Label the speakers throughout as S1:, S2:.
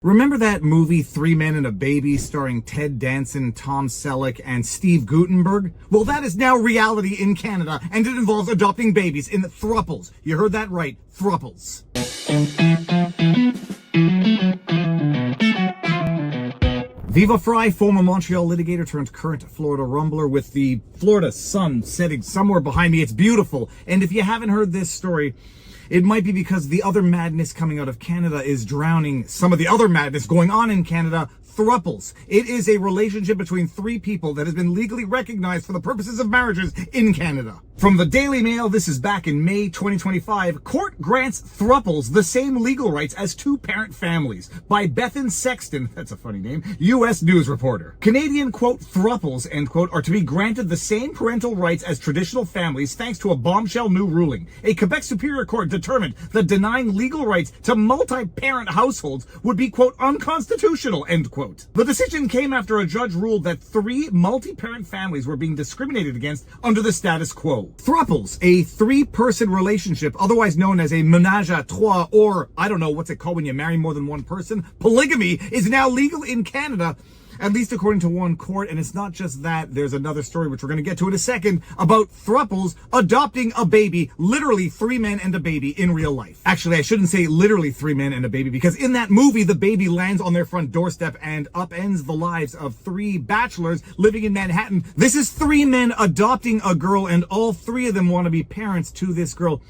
S1: Remember that movie, Three Men and a Baby, starring Ted Danson, Tom Selleck, and Steve Guttenberg? Well, that is now reality in Canada, and it involves adopting babies in throuples. You heard that right, throuples. Viva Fry, former Montreal litigator turned current Florida rumbler, with the Florida sun setting somewhere behind me. It's beautiful. And if you haven't heard this story, it might be because the other madness coming out of Canada is drowning some of the other madness going on in Canada. Throuples. It is a relationship between three people that has been legally recognized for the purposes of marriages in Canada. From the Daily Mail, this is back in May 2025. Court grants throuples the same legal rights as two-parent families, by Bethan Sexton, that's a funny name, U.S. News reporter. Canadian, quote, throuples, end quote, are to be granted the same parental rights as traditional families thanks to a bombshell new ruling. A Quebec Superior Court determined that denying legal rights to multi-parent households would be, quote, unconstitutional, end quote. The decision came after a judge ruled that three multi-parent families were being discriminated against under the status quo. Throuples, a three-person relationship, otherwise known as a ménage à trois, or, I don't know, what's it called when you marry more than one person? Polygamy, is now legal in Canada, at least according to one court. And it's not just that. There's another story, which we're going to get to in a second, about throuples adopting a baby, literally three men and a baby in real life. Actually, I shouldn't say literally three men and a baby, because in that movie, the baby lands on their front doorstep and upends the lives of three bachelors living in Manhattan. This is three men adopting a girl, and all three of them want to be parents to this girl.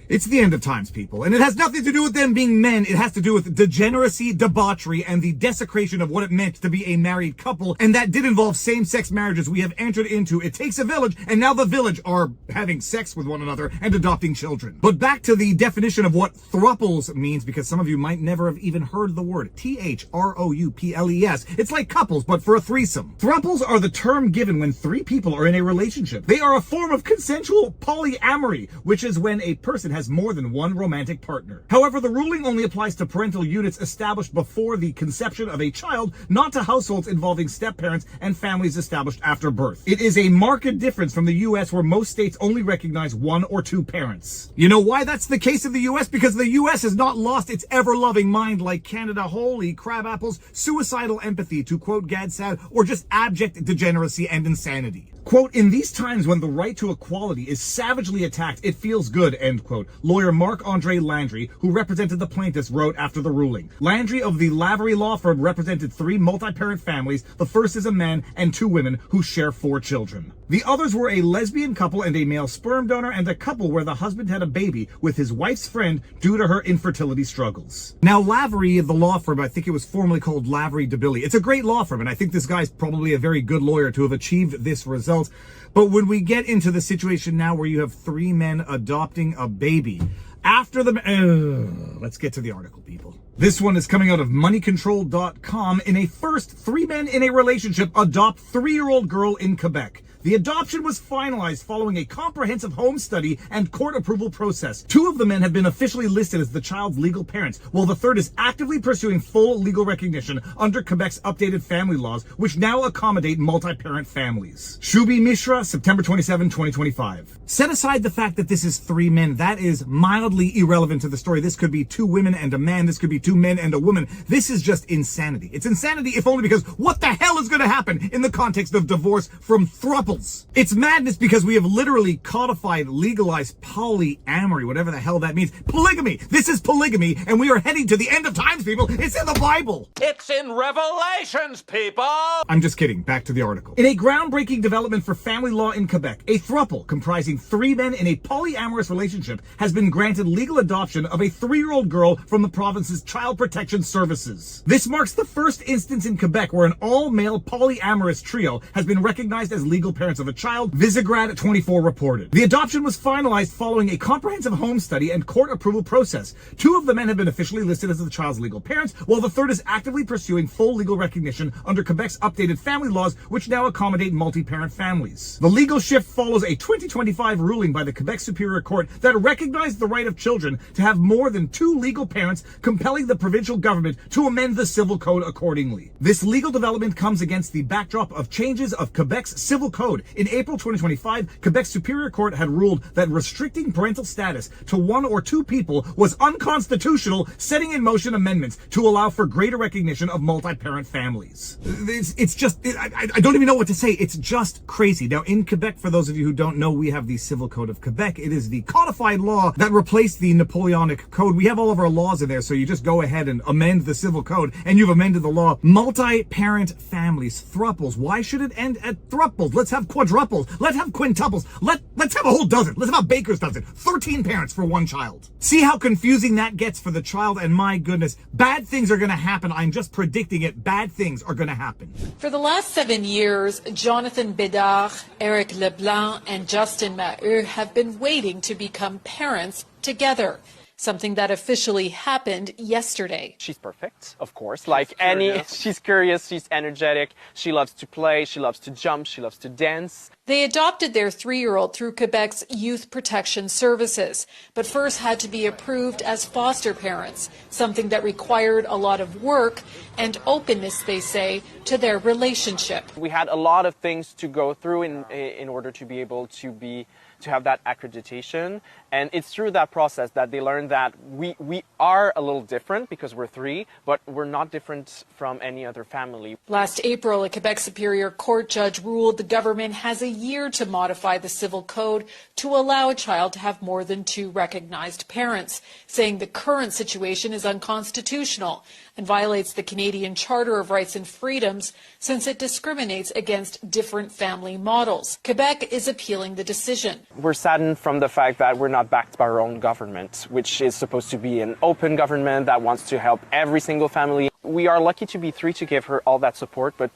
S1: It's the end of times, people. And it has nothing to do with them being men. It has to do with degeneracy, debauchery, and the desecration of what it meant to be a married couple. And that did involve same-sex marriages we have entered into. It takes a village, and now the village are having sex with one another and adopting children. But back to the definition of what throuples means, because some of you might never have even heard the word. T-H-R-O-U-P-L-E-S. It's like couples, but for a threesome. Throuples are the term given when three people are in a relationship. They are a form of consensual polyamory, which is when a person has more than one romantic partner. However, the ruling only applies to parental units established before the conception of a child, not to households involving step-parents and families established after birth. It is a marked difference from the U.S., where most states only recognize one or two parents. You know why that's the case in the U.S.? Because the U.S. has not lost its ever-loving mind like Canada. Holy crab apples, suicidal empathy, to quote Gad Sad, or just abject degeneracy and insanity. Quote, in these times when the right to equality is savagely attacked, it feels good, end quote. Lawyer Marc-Andre Landry, who represented the plaintiffs, wrote after the ruling. Landry of the Lavery law firm represented three multi-parent families. The first is a man and two women who share 4 children. The others were a lesbian couple and a male sperm donor, and a couple where the husband had a baby with his wife's friend due to her infertility struggles. Now, Lavery, the law firm, I think it was formerly called Lavery DeBilly. It's a great law firm, and I think this guy's probably a very good lawyer to have achieved this result. But when we get into the situation now where you have three men adopting a baby, after the... let's get to the article, people. This one is coming out of moneycontrol.com. In a first, 3 men in a relationship adopt 3-year-old girl in Quebec. The adoption was finalized following a comprehensive home study and court approval process. 2 of the men have been officially listed as the child's legal parents, while the third is actively pursuing full legal recognition under Quebec's updated family laws, which now accommodate multi-parent families. Shubi Mishra, September 27, 2025. Set aside the fact that this is 3 men. That is mildly irrelevant to the story. This could be 2 women and a man. This could be 2 men and a woman. This is just insanity. It's insanity, if only because what the hell is going to happen in the context of divorce from throuples? It's madness because we have literally codified, legalized polyamory, whatever the hell that means. Polygamy. This is polygamy, and we are heading to the end of times, people. It's in the Bible.
S2: It's in Revelations, people.
S1: I'm just kidding. Back to the article. In a groundbreaking development for family law in Quebec, a throuple comprising 3 men in a polyamorous relationship has been granted legal adoption of a 3-year-old girl from the province's Child Protection Services. This marks the first instance in Quebec where an all-male polyamorous trio has been recognized as legal parents of a child, Visegrad 24 reported. The adoption was finalized following a comprehensive home study and court approval process. 2 of the men have been officially listed as the child's legal parents, while the third is actively pursuing full legal recognition under Quebec's updated family laws, which now accommodate multi-parent families. The legal shift follows a 2025 ruling by the Quebec Superior Court that recognized the right of children to have more than 2 legal parents, compelling the provincial government to amend the civil code accordingly. This legal development comes against the backdrop of changes of Quebec's civil code code. In April 2025, Quebec's Superior Court had ruled that restricting parental status to one or two people was unconstitutional, setting in motion amendments to allow for greater recognition of multi-parent families. I don't even know what to say. It's just crazy. Now, in Quebec, for those of you who don't know, we have the Civil Code of Quebec. It is the codified law that replaced the Napoleonic Code. We have all of our laws in there, so you just go ahead and amend the Civil Code, and you've amended the law. Multi-parent families, THROUPLES. Why should it end at THROUPLES? Let's have quadruples. Let's have quintuples. Let's have a whole dozen. Let's have a baker's dozen. 13 parents for one child. See how confusing that gets for the child, and my goodness, bad things are going to happen. I'm just predicting it. Bad things are going to happen.
S3: For the last 7 years, Jonathan Bédard, Eric Leblanc, and Justin Maheu have been waiting to become parents together, something that officially happened yesterday.
S4: She's perfect, of course. Like any, she's curious, she's energetic, she loves to play, she loves to jump, she loves to dance.
S3: They adopted their 3-year-old through Quebec's Youth Protection Services, but first had to be approved as foster parents, something that required a lot of work and openness, they say, to their relationship.
S4: We had a lot of things to go through in order to be able to have that accreditation, and it's through that process that they learned that we are a little different because we're 3, but we're not different from any other family.
S3: Last April, a Quebec Superior Court judge ruled the government has a year to modify the civil code to allow a child to have more than 2 recognized parents, saying the current situation is unconstitutional and violates the Canadian Charter of Rights and Freedoms since it discriminates against different family models. Quebec is appealing the decision.
S4: We're saddened from the fact that we're not backed by our own government, which is supposed to be an open government that wants to help every single family. We are lucky to be 3 to give her all that support, but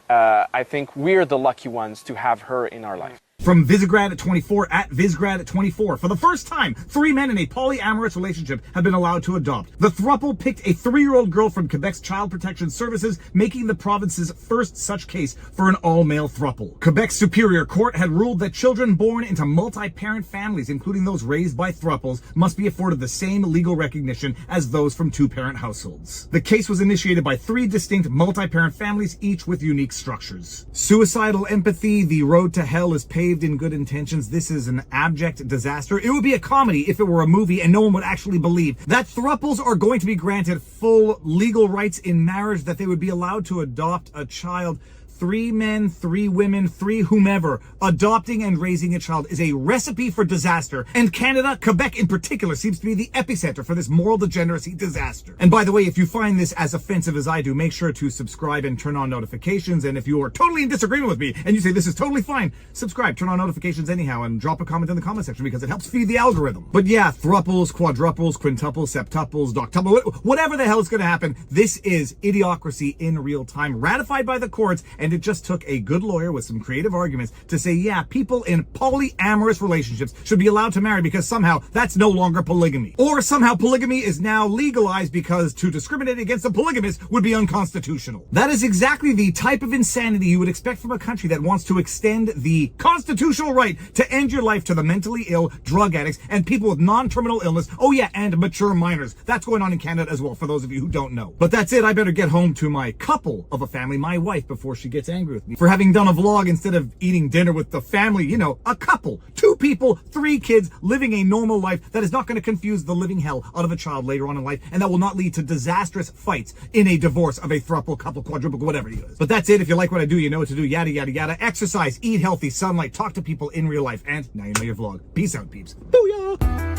S4: I think we're the lucky ones to have her in our life.
S1: From Visegrad at 24 at Visegrad at 24. For the first time, 3 men in a polyamorous relationship have been allowed to adopt. The throuple picked a 3-year-old girl from Quebec's Child Protection Services, making the province's first such case for an all-male throuple. Quebec's Superior Court had ruled that children born into multi-parent families, including those raised by throuples, must be afforded the same legal recognition as those from 2-parent households. The case was initiated by 3 distinct multi-parent families, each with unique structures. Suicidal empathy, the road to hell is paved in good intentions. This is an abject disaster. It would be a comedy if it were a movie and no one would actually believe that throuples are going to be granted full legal rights in marriage, that they would be allowed to adopt a child. 3 men, 3 women, 3 whomever. Adopting and raising a child is a recipe for disaster. And Canada, Quebec in particular, seems to be the epicenter for this moral degeneracy disaster. And by the way, if you find this as offensive as I do, make sure to subscribe and turn on notifications. And if you are totally in disagreement with me and you say this is totally fine, subscribe, turn on notifications anyhow, and drop a comment in the comment section because it helps feed the algorithm. But yeah, throuples, quadruples, quintuples, septuples, doctuples, whatever the hell is going to happen, this is idiocracy in real time, ratified by the courts. And it just took a good lawyer with some creative arguments to say, yeah, people in polyamorous relationships should be allowed to marry because somehow that's no longer polygamy. Or somehow polygamy is now legalized because to discriminate against a polygamist would be unconstitutional. That is exactly the type of insanity you would expect from a country that wants to extend the constitutional right to end your life to the mentally ill, drug addicts, and people with non-terminal illness. Oh yeah, and mature minors. That's going on in Canada as well, for those of you who don't know. But that's it. I better get home to my couple of a family, my wife, before she gets angry with me for having done a vlog instead of eating dinner with the family. You know, a couple, 2 people, 3 kids, living a normal life that is not going to confuse the living hell out of a child later on in life, and that will not lead to disastrous fights in a divorce of a throuple, couple, quadruple, whatever it is. But that's it. If you like what I do, you know what to do. Yada, yada, yada. Exercise, eat healthy, sunlight, talk to people in real life, and now you know your vlog. Peace out, peeps. Booyah!